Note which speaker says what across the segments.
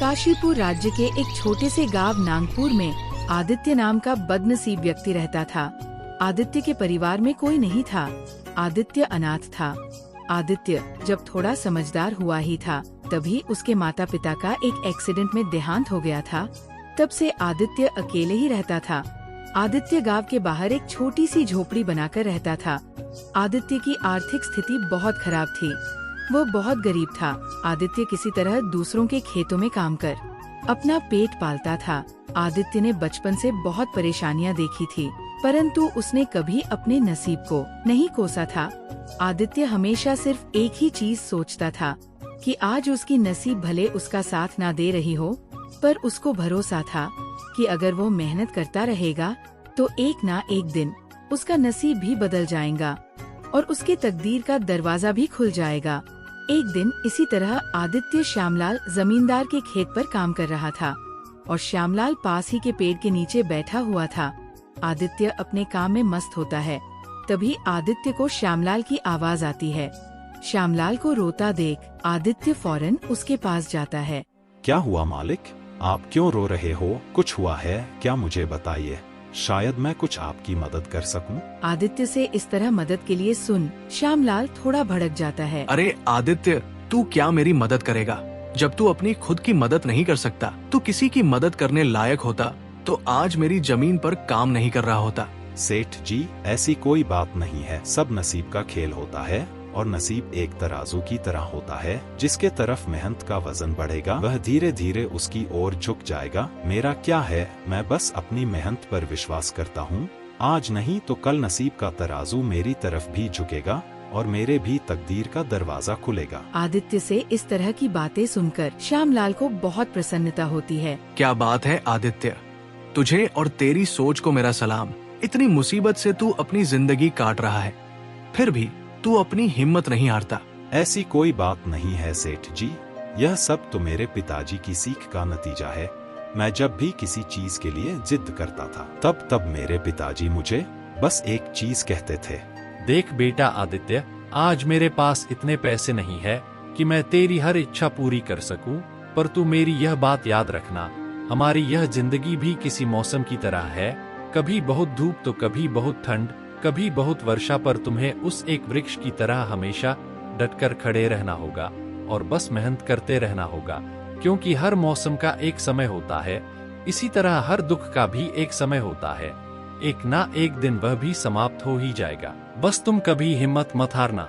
Speaker 1: काशीपुर राज्य के एक छोटे से गांव नागपुर में आदित्य नाम का बदनसीब व्यक्ति रहता था। आदित्य के परिवार में कोई नहीं था। आदित्य अनाथ था। आदित्य जब थोड़ा समझदार हुआ ही था, तभी उसके माता पिता का एक एक्सीडेंट में देहांत हो गया था। तब से आदित्य अकेले ही रहता था। आदित्य गांव के बाहर एक छोटी सी झोपड़ी बनाकर रहता था। आदित्य की आर्थिक स्थिति बहुत खराब थी। वो बहुत गरीब था। आदित्य किसी तरह दूसरों के खेतों में काम कर अपना पेट पालता था। आदित्य ने बचपन से बहुत परेशानियां देखी थी, परंतु उसने कभी अपने नसीब को नहीं कोसा था। आदित्य हमेशा सिर्फ एक ही चीज सोचता था कि आज उसकी नसीब भले उसका साथ ना दे रही हो, पर उसको भरोसा था कि अगर वो मेहनत करता रहेगा तो एक ना एक दिन उसका नसीब भी बदल जाएगा और उसके तकदीर का दरवाजा भी खुल जाएगा। एक दिन इसी तरह आदित्य श्यामलाल जमींदार के खेत पर काम कर रहा था और श्यामलाल पास ही के पेड़ के नीचे बैठा हुआ था। आदित्य अपने काम में मस्त होता है। तभी आदित्य को श्यामलाल की आवाज आती है। श्यामलाल को रोता देख आदित्य फौरन उसके पास जाता है।
Speaker 2: क्या हुआ मालिक, आप क्यों रो रहे हो? कुछ हुआ है क्या? मुझे बताइए, शायद मैं कुछ आपकी मदद कर सकूं।
Speaker 1: आदित्य से इस तरह मदद के लिए सुन श्यामलाल थोड़ा भड़क जाता है।
Speaker 3: अरे आदित्य, तू क्या मेरी मदद करेगा? जब तू अपनी खुद की मदद नहीं कर सकता, तू किसी की मदद करने लायक होता तो आज मेरी जमीन पर काम नहीं कर रहा होता।
Speaker 2: सेठ जी, ऐसी कोई बात नहीं है। सब नसीब का खेल होता है और नसीब एक तराजू की तरह होता है। जिसके तरफ मेहनत का वजन बढ़ेगा वह धीरे धीरे उसकी ओर झुक जाएगा। मेरा क्या है, मैं बस अपनी मेहनत पर विश्वास करता हूँ। आज नहीं तो कल नसीब का तराजू मेरी तरफ भी झुकेगा और मेरे भी तकदीर का दरवाजा खुलेगा।
Speaker 1: आदित्य से इस तरह की बातें सुनकर श्यामलाल को बहुत प्रसन्नता होती है।
Speaker 3: क्या बात है आदित्य, तुझे और तेरी सोच को मेरा सलाम। इतनी मुसीबत से तू अपनी जिंदगी काट रहा है, फिर भी तू अपनी हिम्मत नहीं हारता।
Speaker 2: ऐसी कोई बात नहीं है सेठ जी, यह सब तो मेरे पिताजी की सीख का नतीजा है। मैं जब भी किसी चीज के लिए जिद करता था तब मेरे पिताजी मुझे बस एक चीज कहते थे।
Speaker 4: देख बेटा आदित्य, आज मेरे पास इतने पैसे नहीं है कि मैं तेरी हर इच्छा पूरी कर सकूं, पर तू मेरी यह बात याद रखना, हमारी यह जिंदगी भी किसी मौसम की तरह है। कभी बहुत धूप तो कभी बहुत ठंड, कभी बहुत वर्षा, पर तुम्हें उस एक वृक्ष की तरह हमेशा डटकर खड़े रहना होगा और बस मेहनत करते रहना होगा, क्योंकि हर मौसम का एक समय होता है। इसी तरह हर दुख का भी एक समय होता है। एक ना एक दिन वह भी समाप्त हो ही जाएगा। बस तुम कभी हिम्मत मत हारना।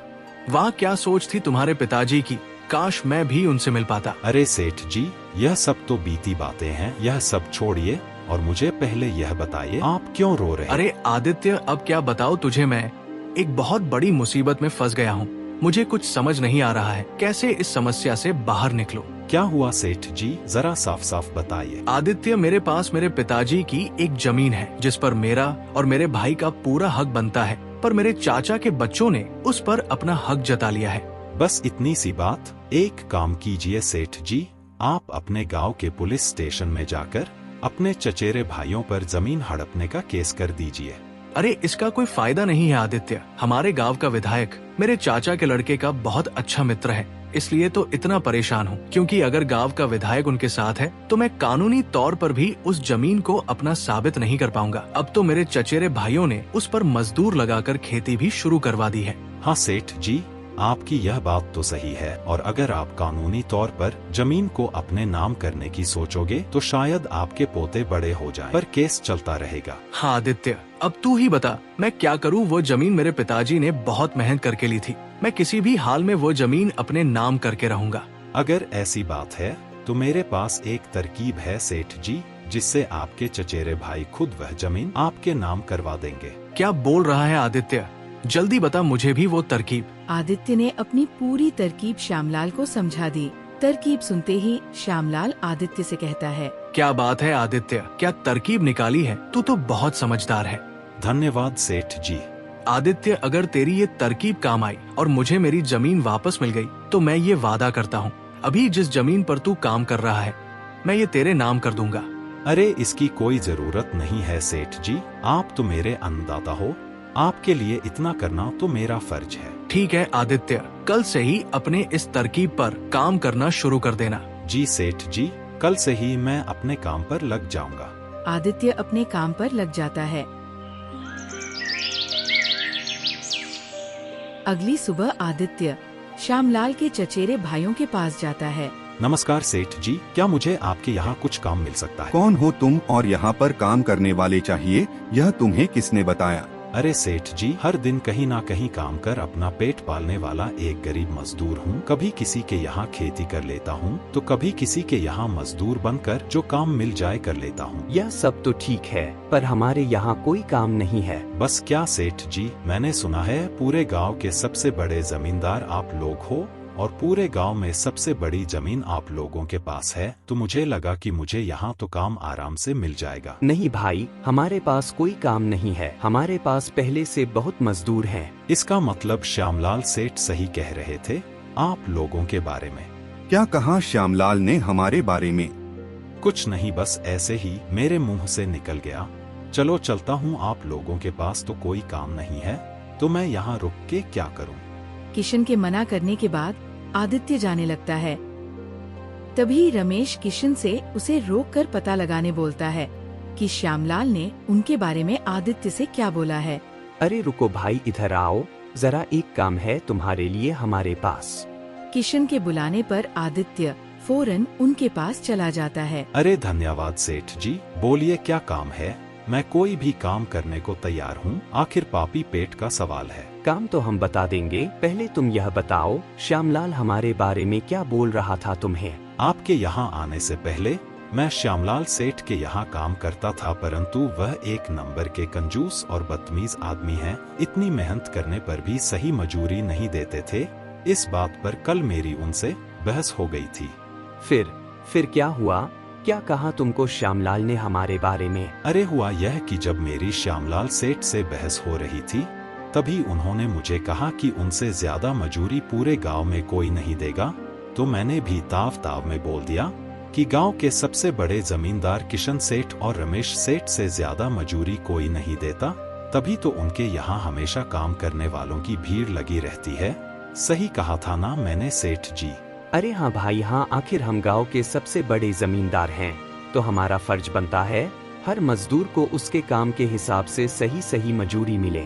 Speaker 3: वाह, क्या सोच थी तुम्हारे पिताजी की, काश मैं भी उनसे मिल पाता।
Speaker 2: अरे सेठ जी, यह सब तो बीती बातें हैं, यह सब छोड़िए और मुझे पहले यह बताइए, आप क्यों रो रहे हैं?
Speaker 3: अरे आदित्य, अब क्या बताओ तुझे, मैं एक बहुत बड़ी मुसीबत में फंस गया हूँ। मुझे कुछ समझ नहीं आ रहा है कैसे इस समस्या से बाहर निकलूं।
Speaker 2: क्या हुआ सेठ जी, जरा साफ साफ बताइए।
Speaker 3: आदित्य, मेरे पास मेरे पिताजी की एक जमीन है जिस पर मेरा और मेरे भाई का पूरा हक बनता है, पर मेरे चाचा के बच्चों ने उस पर अपना हक जता लिया है।
Speaker 2: बस इतनी सी बात? एक काम कीजिए सेठ जी, आप अपने गांव के पुलिस स्टेशन में जाकर अपने चचेरे भाइयों पर जमीन हड़पने का केस कर दीजिए।
Speaker 3: अरे इसका कोई फायदा नहीं है आदित्य। हमारे गांव का विधायक मेरे चाचा के लड़के का बहुत अच्छा मित्र है, इसलिए तो इतना परेशान हूँ। क्योंकि अगर गांव का विधायक उनके साथ है तो मैं कानूनी तौर पर भी उस जमीन को अपना साबित नहीं कर पाऊंगा। अब तो मेरे चचेरे भाइयों ने उस पर मजदूर लगाकर खेती भी शुरू करवा दी है।
Speaker 2: हाँ सेठ जी, आपकी यह बात तो सही है, और अगर आप कानूनी तौर पर जमीन को अपने नाम करने की सोचोगे तो शायद आपके पोते बड़े हो जाएं, पर केस चलता रहेगा।
Speaker 3: हाँ आदित्य, अब तू ही बता मैं क्या करूँ? वो जमीन मेरे पिताजी ने बहुत मेहनत करके ली थी। मैं किसी भी हाल में वो जमीन अपने नाम करके रहूंगा।
Speaker 2: अगर ऐसी बात है तो मेरे पास एक तरकीब है सेठ जी, जिससे आपके चचेरे भाई खुद वह जमीन आपके नाम करवा देंगे।
Speaker 3: क्या बोल रहा है आदित्य? जल्दी बता मुझे भी वो तरकीब।
Speaker 1: आदित्य ने अपनी पूरी तरकीब श्यामलाल को समझा दी। तरकीब सुनते ही श्यामलाल आदित्य से कहता है।
Speaker 3: क्या बात है आदित्य, क्या तरकीब निकाली है? तू तो बहुत समझदार है।
Speaker 2: धन्यवाद सेठ जी।
Speaker 3: आदित्य, अगर तेरी ये तरकीब काम आई और मुझे मेरी जमीन वापस मिल गई तो मैं ये वादा करता हूँ, अभी जिस जमीन पर तू काम कर रहा है मैं ये तेरे नाम कर दूंगा।
Speaker 2: अरे इसकी कोई जरूरत नहीं है सेठ जी, आप तो मेरे अन्नदाता हो, आपके लिए इतना करना तो मेरा फर्ज है।
Speaker 3: ठीक है आदित्य, कल से ही अपने इस तरकीब पर काम करना शुरू कर देना।
Speaker 2: जी सेठ जी, कल से ही मैं अपने काम पर लग जाऊंगा।
Speaker 1: आदित्य अपने काम पर लग जाता है। अगली सुबह आदित्य श्यामलाल के चचेरे भाइयों के पास जाता है।
Speaker 2: नमस्कार सेठ जी, क्या मुझे आपके यहाँ कुछ काम मिल सकता है?
Speaker 5: कौन हो तुम और यहाँ पर काम करने वाले चाहिए? यह तुम्हें किसने बताया?
Speaker 2: अरे सेठ जी, हर दिन कहीं ना कहीं काम कर अपना पेट पालने वाला एक गरीब मजदूर हूँ। कभी किसी के यहाँ खेती कर लेता हूँ तो कभी किसी के यहाँ मजदूर बनकर जो काम मिल जाए कर लेता हूँ।
Speaker 6: यह सब तो ठीक है, पर हमारे यहाँ कोई काम नहीं है।
Speaker 2: बस क्या सेठ जी, मैंने सुना है पूरे गांव के सबसे बड़े जमींदार आप लोग हो और पूरे गांव में सबसे बड़ी जमीन आप लोगों के पास है, तो मुझे लगा कि मुझे यहाँ तो काम आराम से मिल जाएगा।
Speaker 6: नहीं भाई, हमारे पास कोई काम नहीं है। हमारे पास पहले से बहुत मजदूर हैं।
Speaker 2: इसका मतलब श्यामलाल सेठ सही कह रहे थे आप लोगों के बारे में।
Speaker 5: क्या कहा श्यामलाल ने हमारे बारे में?
Speaker 2: कुछ नहीं, बस ऐसे ही मेरे मुंह से निकल गया। चलो चलता हूँ, आप लोगों के पास तो कोई काम नहीं है तो मैं यहाँ रुक के क्या करूँ।
Speaker 1: किशन के मना करने के बाद आदित्य जाने लगता है। तभी रमेश किशन से उसे रोककर पता लगाने बोलता है कि श्यामलाल ने उनके बारे में आदित्य से क्या बोला है।
Speaker 6: अरे रुको भाई, इधर आओ, जरा एक काम है तुम्हारे लिए हमारे पास।
Speaker 1: किशन के बुलाने पर आदित्य फौरन उनके पास चला जाता है।
Speaker 2: अरे धन्यवाद सेठ जी, बोलिए क्या काम है? मैं कोई भी काम करने को तैयार हूँ, आखिर पापी पेट का सवाल है।
Speaker 6: काम तो हम बता देंगे, पहले तुम यह बताओ श्यामलाल हमारे बारे में क्या बोल रहा था तुम्हें?
Speaker 2: आपके यहाँ आने से पहले मैं श्यामलाल सेठ के यहाँ काम करता था, परंतु वह एक नंबर के कंजूस और बदतमीज आदमी है। इतनी मेहनत करने पर भी सही मजूरी नहीं देते थे। इस बात पर कल मेरी उनसे बहस हो गई थी।
Speaker 6: फिर क्या हुआ? क्या कहा तुमको श्यामलाल ने हमारे बारे में?
Speaker 2: अरे हुआ यह कि जब मेरी श्यामलाल सेठ से बहस हो रही थी तभी उन्होंने मुझे कहा कि उनसे ज्यादा मजूरी पूरे गांव में कोई नहीं देगा। तो मैंने भी ताव में बोल दिया कि गांव के सबसे बड़े जमींदार किशन सेठ और रमेश सेठ से ज्यादा मजूरी कोई नहीं देता। तभी तो उनके यहाँ हमेशा काम करने वालों की भीड़ लगी रहती है। सही कहा था ना मैंने सेठ जी?
Speaker 6: अरे हाँ भाई हाँ, आखिर हम गांव के सबसे बड़े जमींदार हैं, तो हमारा फर्ज बनता है हर मजदूर को उसके काम के हिसाब से सही मजूरी मिले।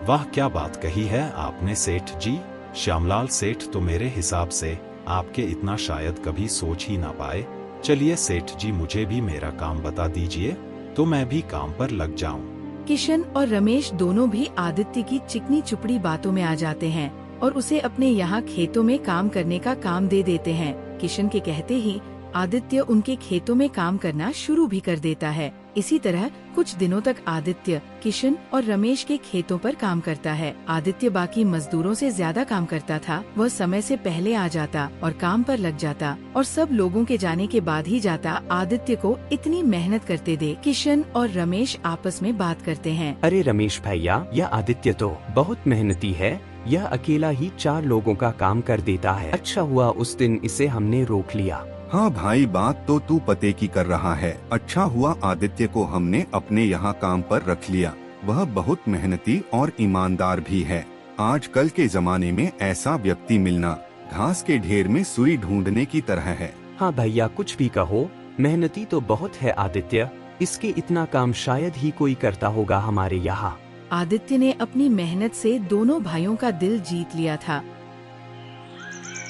Speaker 2: वाह, क्या बात कही है आपने सेठ जी। श्यामलाल सेठ तो मेरे हिसाब से आपके इतना शायद कभी सोच ही ना पाए। चलिए सेठ जी, मुझे भी मेरा काम बता दीजिए तो मैं भी काम पर लग जाऊं।
Speaker 1: किशन और रमेश दोनों भी आदित्य की चिकनी चुपड़ी बातों में आ जाते हैं और उसे अपने यहाँ खेतों में काम करने का काम दे देते हैं। किशन के कहते ही आदित्य उनके खेतों में काम करना शुरू भी कर देता है। इसी तरह कुछ दिनों तक आदित्य किशन और रमेश के खेतों पर काम करता है। आदित्य बाकी मजदूरों से ज्यादा काम करता था। वह समय से पहले आ जाता और काम पर लग जाता और सब लोगों के जाने के बाद ही जाता। आदित्य को इतनी मेहनत करते देख किशन और रमेश आपस में बात करते हैं।
Speaker 6: अरे रमेश भैया, यह आदित्य तो बहुत मेहनती है। यह अकेला ही 4 लोगों का काम कर देता है। अच्छा हुआ उस दिन इसे हमने रोक लिया।
Speaker 5: हाँ भाई, बात तो तू पते की कर रहा है। अच्छा हुआ आदित्य को हमने अपने यहाँ काम पर रख लिया। वह बहुत मेहनती और ईमानदार भी है। आजकल के जमाने में ऐसा व्यक्ति मिलना घास के ढेर में सुई ढूंढने की तरह है।
Speaker 6: हाँ भैया, कुछ भी कहो, मेहनती तो बहुत है आदित्य। इसके इतना काम शायद ही कोई करता होगा हमारे यहाँ।
Speaker 1: आदित्य ने अपनी मेहनत से दोनों भाइयों का दिल जीत लिया था।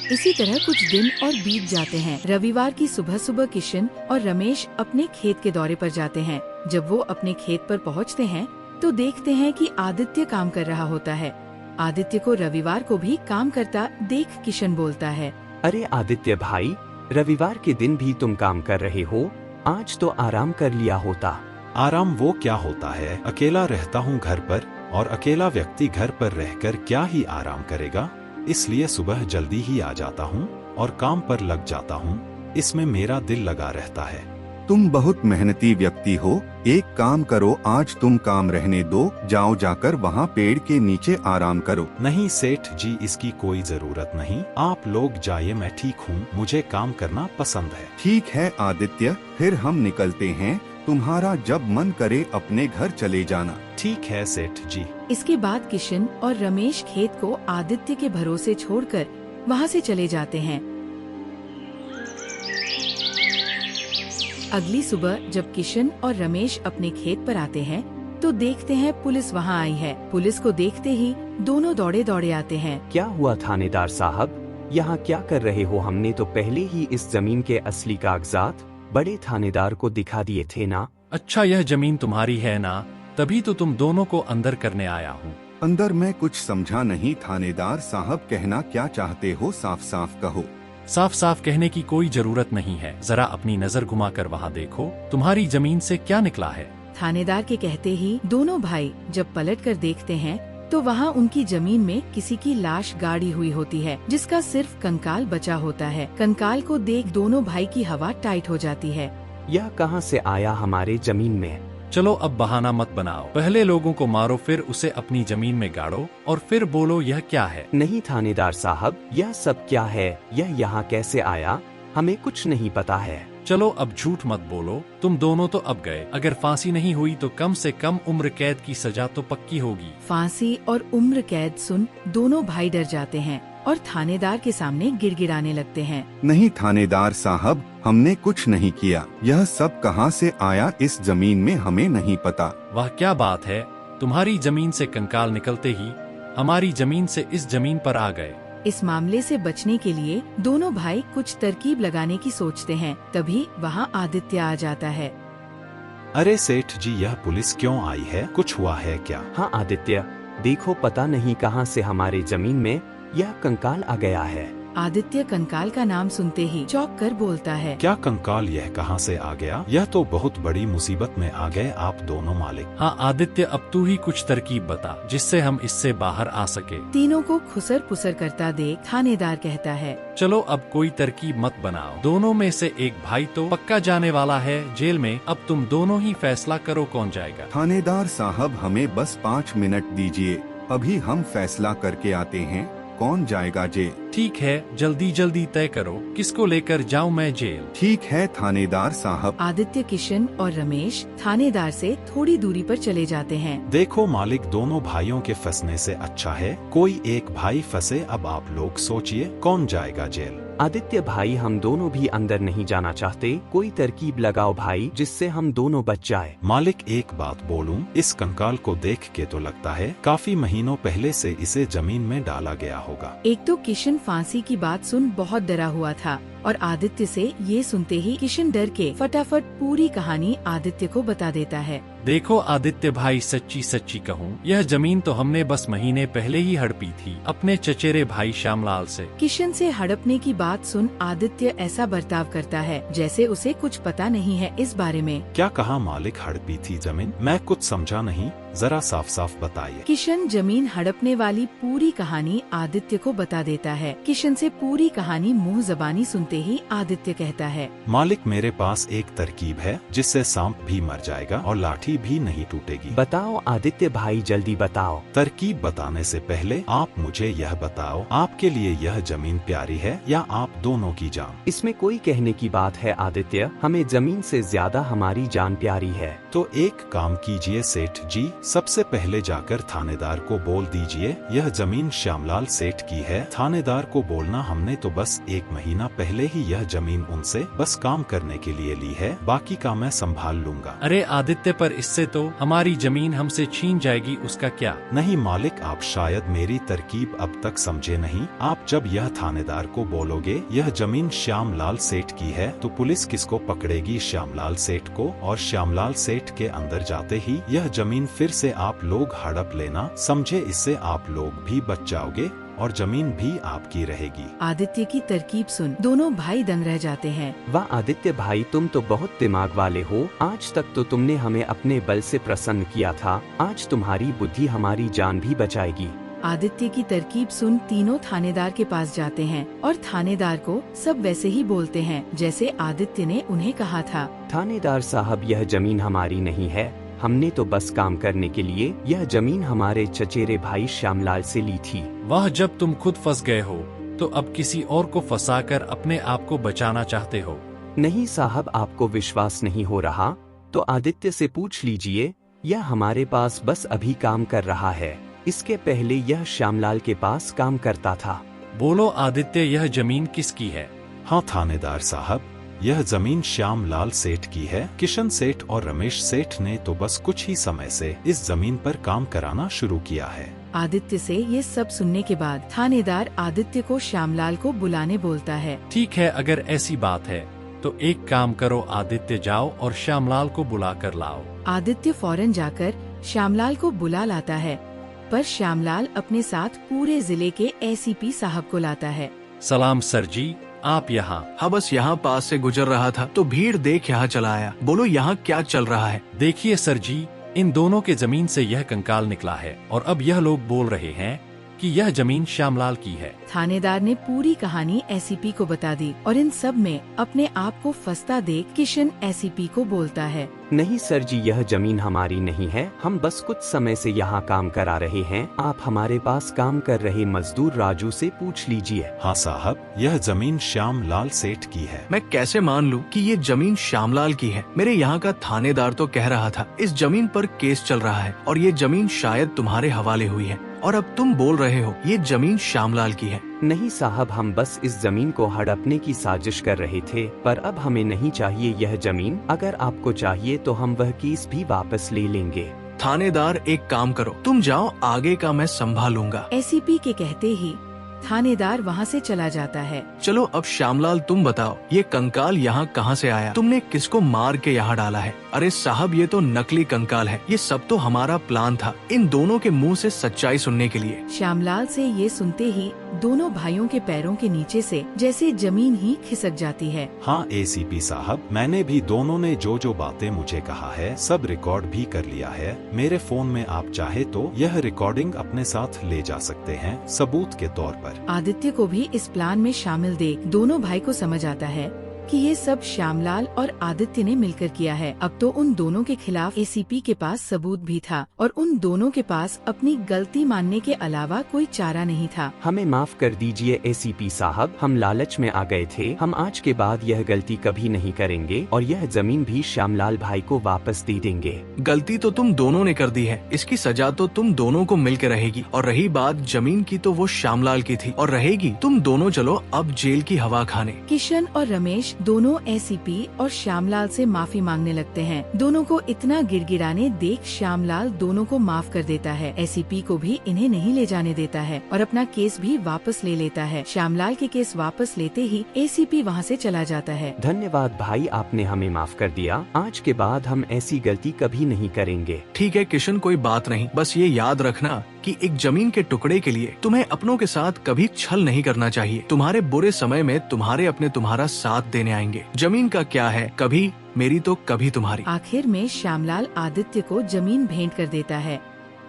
Speaker 1: इसी तरह कुछ दिन और बीत जाते हैं। रविवार की सुबह किशन और रमेश अपने खेत के दौरे पर जाते हैं। जब वो अपने खेत पर पहुंचते हैं तो देखते हैं कि आदित्य काम कर रहा होता है। आदित्य को रविवार को भी काम करता देख किशन बोलता है,
Speaker 6: अरे आदित्य भाई, रविवार के दिन भी तुम काम कर रहे हो? आज तो आराम कर लिया होता।
Speaker 2: आराम वो क्या होता है? अकेला रहता हूँ घर पर और अकेला व्यक्ति घर पर रहकर क्या ही आराम करेगा। इसलिए सुबह जल्दी ही आ जाता हूँ और काम पर लग जाता हूँ। इसमें मेरा दिल लगा रहता है।
Speaker 5: तुम बहुत मेहनती व्यक्ति हो। एक काम करो, आज तुम काम रहने दो, जाओ जाकर वहाँ पेड़ के नीचे आराम करो।
Speaker 2: नहीं सेठ जी, इसकी कोई जरूरत नहीं। आप लोग जाइए, मैं ठीक हूँ। मुझे काम करना पसंद है।
Speaker 5: ठीक है आदित्य, फिर हम निकलते हैं। तुम्हारा जब मन करे अपने घर चले जाना।
Speaker 2: ठीक है सेठ जी।
Speaker 1: इसके बाद किशन और रमेश खेत को आदित्य के भरोसे छोड़कर वहाँ से चले जाते हैं। अगली सुबह जब किशन और रमेश अपने खेत पर आते हैं तो देखते हैं पुलिस वहाँ आई है। पुलिस को देखते ही दोनों दौड़े दौड़े आते हैं।
Speaker 6: क्या हुआ थानेदार साहब, यहाँ क्या कर रहे हो? हमने तो पहले ही इस जमीन के असली कागजात बड़े थानेदार को दिखा दिए थे ना।
Speaker 4: अच्छा, यह जमीन तुम्हारी है ना? तभी तो तुम दोनों को अंदर करने आया हूँ।
Speaker 5: अंदर मैं कुछ समझा नहीं थानेदार साहब, कहना क्या चाहते हो साफ साफ कहो।
Speaker 4: साफ साफ कहने की कोई जरूरत नहीं है, जरा अपनी नजर घुमाकर वहाँ देखो, तुम्हारी जमीन से क्या निकला है।
Speaker 1: थानेदार के कहते ही दोनों भाई जब पलट कर देखते हैं तो वहाँ उनकी जमीन में किसी की लाश गाड़ी हुई होती है, जिसका सिर्फ कंकाल बचा होता है। कंकाल को देख दोनों भाई की हवा टाइट हो जाती है।
Speaker 6: यह कहाँ से आया हमारे जमीन में?
Speaker 4: चलो अब बहाना मत बनाओ, पहले लोगों को मारो, फिर उसे अपनी जमीन में गाड़ो और फिर बोलो यह क्या है।
Speaker 6: नहीं थानेदार साहब, यह सब क्या है? यह यहाँ कैसे आया? हमें कुछ नहीं पता है।
Speaker 4: चलो अब झूठ मत बोलो, तुम दोनों तो अब गए। अगर फांसी नहीं हुई तो कम से कम उम्र कैद की सजा तो पक्की होगी।
Speaker 1: फांसी और उम्र कैद सुन दोनों भाई डर जाते हैं और थानेदार के सामने गिड़गिड़ाने लगते हैं।
Speaker 5: नहीं थानेदार साहब, हमने कुछ नहीं किया। यह सब कहां से आया इस जमीन में हमें नहीं पता।
Speaker 4: वह क्या बात है, तुम्हारी जमीन से कंकाल निकलते ही हमारी जमीन से इस जमीन पर आ गए।
Speaker 1: इस मामले से बचने के लिए दोनों भाई कुछ तरकीब लगाने की सोचते हैं। तभी वहाँ आदित्य आ जाता है।
Speaker 2: अरे सेठ जी, यह पुलिस क्यों आई है? कुछ हुआ है क्या?
Speaker 6: हाँ आदित्य, देखो पता नहीं कहाँ से हमारे जमीन में यह कंकाल आ गया है।
Speaker 1: आदित्य कंकाल का नाम सुनते ही चौंक कर बोलता है।
Speaker 2: क्या कंकाल? यह कहाँ से आ गया? यह तो बहुत बड़ी मुसीबत में आ गए आप दोनों मालिक।
Speaker 4: हाँ आदित्य, अब तू ही कुछ तरकीब बता जिससे हम इससे बाहर आ सके।
Speaker 1: तीनों को खुसर पुसर करता देख थानेदार कहता है,
Speaker 4: चलो अब कोई तरकीब मत बनाओ, दोनों में से एक भाई तो पक्का जाने वाला है जेल में। अब तुम दोनों ही फैसला करो कौन जाएगा।
Speaker 5: थानेदार साहब, हमें बस 5 मिनट दीजिए, अभी हम फैसला करके आते हैं कौन जाएगा जेल।
Speaker 4: ठीक है, जल्दी जल्दी तय करो, किसको लेकर जाऊं मैं जेल।
Speaker 5: ठीक है थानेदार साहब।
Speaker 1: आदित्य, किशन और रमेश थानेदार से थोड़ी दूरी पर चले जाते हैं।
Speaker 2: देखो मालिक, दोनों भाइयों के फंसने से अच्छा है कोई एक भाई फंसे। अब आप लोग सोचिए कौन जाएगा जेल।
Speaker 6: आदित्य भाई, हम दोनों भी अंदर नहीं जाना चाहते, कोई तरकीब लगाओ भाई जिससे हम दोनों बच जाए।
Speaker 2: मालिक एक बात बोलूं, इस कंकाल को देख के तो लगता है काफी महीनों पहले से इसे जमीन में डाला गया होगा।
Speaker 1: एक तो किशन फांसी की बात सुन बहुत डरा हुआ था और आदित्य से ये सुनते ही किशन डर के फटाफट पूरी कहानी आदित्य को बता देता है।
Speaker 4: देखो आदित्य भाई, सच्ची सच्ची कहूँ, यह जमीन तो हमने बस महीने पहले ही हड़पी थी अपने चचेरे भाई श्यामलाल से।
Speaker 1: किशन से हड़पने की बात सुन आदित्य ऐसा बर्ताव करता है जैसे उसे कुछ पता नहीं है इस बारे में।
Speaker 2: क्या कहा मालिक? हड़पी थी जमीन? मैं कुछ समझा नहीं, जरा साफ साफ बताइए।
Speaker 1: किशन जमीन हड़पने वाली पूरी कहानी आदित्य को बता देता है। किशन से पूरी कहानी मुंह जबानी सुनते ही आदित्य कहता है,
Speaker 2: मालिक मेरे पास एक तरकीब है जिससे सांप भी मर जाएगा और लाठी भी नहीं टूटेगी।
Speaker 6: बताओ आदित्य भाई, जल्दी बताओ।
Speaker 2: तरकीब बताने से पहले आप मुझे यह बताओ, आपके लिए यह जमीन प्यारी है या आप दोनों की जान?
Speaker 6: इसमें कोई कहने की बात है आदित्य, हमें जमीन से ज्यादा हमारी जान प्यारी है।
Speaker 2: तो एक काम कीजिए सेठ जी, सबसे पहले जाकर थानेदार को बोल दीजिए यह जमीन श्यामलाल सेठ की है। थानेदार को बोलना हमने तो बस 1 महीना पहले ही यह जमीन उनसे बस काम करने के लिए ली है, बाकी का मैं संभाल लूंगा।
Speaker 4: अरे आदित्य, पर इससे तो हमारी जमीन हमसे छीन जाएगी, उसका क्या?
Speaker 2: नहीं मालिक, आप शायद मेरी तरकीब अब तक समझे नहीं। आप जब यह थानेदार को बोलोगे यह जमीन श्यामलाल सेठ की है तो पुलिस किसको पकड़ेगी? श्यामलाल सेठ को। और श्यामलाल सेठ के अंदर जाते ही यह जमीन फिर से आप लोग हड़प लेना, समझे? इससे आप लोग भी बच जाओगे और जमीन भी आपकी रहेगी।
Speaker 1: आदित्य की तरकीब सुन दोनों भाई दंग रह जाते हैं।
Speaker 6: वाह आदित्य भाई, तुम तो बहुत दिमाग वाले हो। आज तक तो तुमने हमें अपने बल से प्रसन्न किया था, आज तुम्हारी बुद्धि हमारी जान भी बचाएगी।
Speaker 1: आदित्य की तरकीब सुन तीनों थानेदार के पास जाते हैं और थानेदार को सब वैसे ही बोलते हैं जैसे आदित्य ने उन्हें कहा था।
Speaker 6: थानेदार साहब, यह जमीन हमारी नहीं है, हमने तो बस काम करने के लिए यह जमीन हमारे चचेरे भाई श्यामलाल से ली थी।
Speaker 4: वाह, जब तुम खुद फंस गए हो तो अब किसी और को फंसाकर अपने आप को बचाना चाहते हो।
Speaker 6: नहीं साहब, आपको विश्वास नहीं हो रहा तो आदित्य से पूछ लीजिए, यह हमारे पास बस अभी काम कर रहा है, इसके पहले यह श्यामलाल के पास काम करता था।
Speaker 4: बोलो आदित्य, यह जमीन किसकी है?
Speaker 2: हाँ थानेदार साहब, यह जमीन श्यामलाल सेठ की है। किशन सेठ और रमेश सेठ ने तो बस कुछ ही समय से इस जमीन पर काम कराना शुरू किया है।
Speaker 1: आदित्य से ये सब सुनने के बाद थानेदार आदित्य को श्यामलाल को बुलाने बोलता है।
Speaker 4: ठीक है, अगर ऐसी बात है तो एक काम करो आदित्य, जाओ और श्यामलाल को बुला कर लाओ।
Speaker 1: आदित्य फौरन जाकर श्यामलाल को बुला लाता है, पर श्यामलाल अपने साथ पूरे जिले के एसीपी साहब को लाता है।
Speaker 4: सलाम सर जी, आप यहाँ?
Speaker 3: हाँ, बस यहाँ पास से गुजर रहा था तो भीड़ देख यहाँ चला आया। बोलो यहाँ क्या चल रहा है?
Speaker 4: देखिए सर जी, इन दोनों के जमीन से यह कंकाल निकला है और अब यह लोग बोल रहे हैं कि यह जमीन श्यामलाल की है।
Speaker 1: थानेदार ने पूरी कहानी एसीपी को बता दी और इन सब में अपने आप को फंसता देख किशन एसीपी को बोलता है,
Speaker 6: नहीं सर जी, यह जमीन हमारी नहीं है। हम बस कुछ समय से यहाँ काम करा रहे हैं। आप हमारे पास काम कर रहे मजदूर राजू से पूछ लीजिए।
Speaker 2: हाँ साहब, यह जमीन श्यामलाल सेठ की है।
Speaker 3: मैं कैसे मान लूं कि ये जमीन श्यामलाल की है? मेरे यहाँ का थानेदार तो कह रहा था इस जमीन पर केस चल रहा है और ये जमीन शायद तुम्हारे हवाले हुई है, और अब तुम बोल रहे हो ये जमीन श्यामलाल की है।
Speaker 6: नहीं साहब, हम बस इस जमीन को हड़पने की साजिश कर रहे थे, पर अब हमें नहीं चाहिए यह जमीन। अगर आपको चाहिए तो हम वह केस भी वापस ले लेंगे।
Speaker 3: थानेदार एक काम करो, तुम जाओ, आगे का मैं संभालूंगा।
Speaker 1: एसीपी के कहते ही थानेदार वहाँ से चला जाता है।
Speaker 3: चलो अब श्यामलाल तुम बताओ, ये कंकाल यहाँ कहाँ से आया? तुमने किसको मार के यहाँ डाला है? अरे साहब, ये तो नकली कंकाल है। ये सब तो हमारा प्लान था, इन दोनों के मुंह से सच्चाई सुनने के लिए।
Speaker 1: श्यामलाल से ये सुनते ही दोनों भाइयों के पैरों के नीचे से जैसे जमीन ही खिसक जाती है।
Speaker 2: हाँ एसीपी साहब, मैंने भी दोनों ने जो जो बातें मुझे कहा है सब रिकॉर्ड भी कर लिया है मेरे फोन में। आप चाहे तो यह रिकॉर्डिंग अपने साथ ले जा सकते हैं सबूत के तौर पर।
Speaker 1: आदित्य को भी इस प्लान में शामिल देख दोनों भाई को समझ आता है कि ये सब श्यामलाल और आदित्य ने मिलकर किया है। अब तो उन दोनों के खिलाफ एसीपी के पास सबूत भी था और उन दोनों के पास अपनी गलती मानने के अलावा कोई चारा नहीं था।
Speaker 6: हमें माफ कर दीजिए एसीपी साहब, हम लालच में आ गए थे। हम आज के बाद यह गलती कभी नहीं करेंगे और यह जमीन भी श्यामलाल भाई को वापस दे देंगे।
Speaker 3: गलती तो तुम दोनों ने कर दी है, इसकी सजा तो तुम दोनों को मिलकर रहेगी। और रही बात जमीन की, तो वो श्यामलाल की थी और रहेगी। तुम दोनों चलो अब जेल की हवा खाने।
Speaker 1: किशन और रमेश दोनों एसीपी और श्यामलाल से माफी मांगने लगते हैं। दोनों को इतना गिड़गिड़ाने देख श्यामलाल दोनों को माफ कर देता है। एसीपी को भी इन्हें नहीं ले जाने देता है और अपना केस भी वापस ले लेता है। श्यामलाल के केस वापस लेते ही एसीपी वहाँ से चला जाता है।
Speaker 6: धन्यवाद भाई, आपने हमें माफ कर दिया। आज के बाद हम ऐसी गलती कभी नहीं करेंगे।
Speaker 3: ठीक है किशन, कोई बात नहीं। बस ये याद रखना कि एक जमीन के टुकड़े के लिए तुम्हें अपनों के साथ कभी छल नहीं करना चाहिए। तुम्हारे बुरे समय में तुम्हारे अपने तुम्हारा साथ देने आएंगे। जमीन का क्या है, कभी मेरी तो कभी तुम्हारी।
Speaker 1: आखिर में श्यामलाल आदित्य को जमीन भेंट कर देता है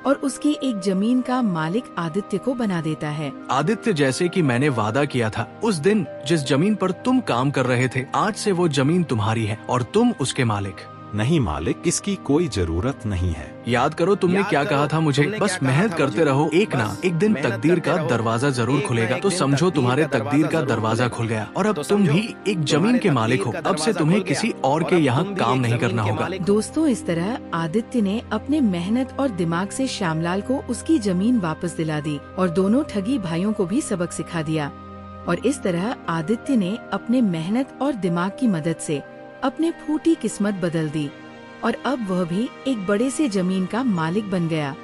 Speaker 1: और उसकी एक जमीन का मालिक आदित्य को बना देता है।
Speaker 3: आदित्य, जैसे कि मैंने वादा किया था उस दिन जिस जमीन पर तुम काम कर रहे थे, आज से वो जमीन तुम्हारी है और तुम उसके मालिक।
Speaker 2: नहीं मालिक, इसकी कोई जरूरत नहीं है।
Speaker 3: याद करो तुमने क्या कहा था मुझे, बस मेहनत करते रहो, एक ना एक दिन तकदीर का दरवाजा जरूर खुलेगा। तो समझो तुम्हारे तकदीर का दरवाजा खुल गया और अब तुम भी एक जमीन के मालिक हो। अब से तुम्हें किसी और के यहाँ काम नहीं करना होगा।
Speaker 1: दोस्तों, इस तरह आदित्य ने अपने मेहनत और दिमाग से श्यामलाल को उसकी जमीन वापस दिला दी और दोनों ठगी भाइयों को भी सबक सिखा दिया। और इस तरह आदित्य ने अपने मेहनत और दिमाग की मदद से अपने फूटी किस्मत बदल दी और अब वह भी एक बड़े से जमीन का मालिक बन गया।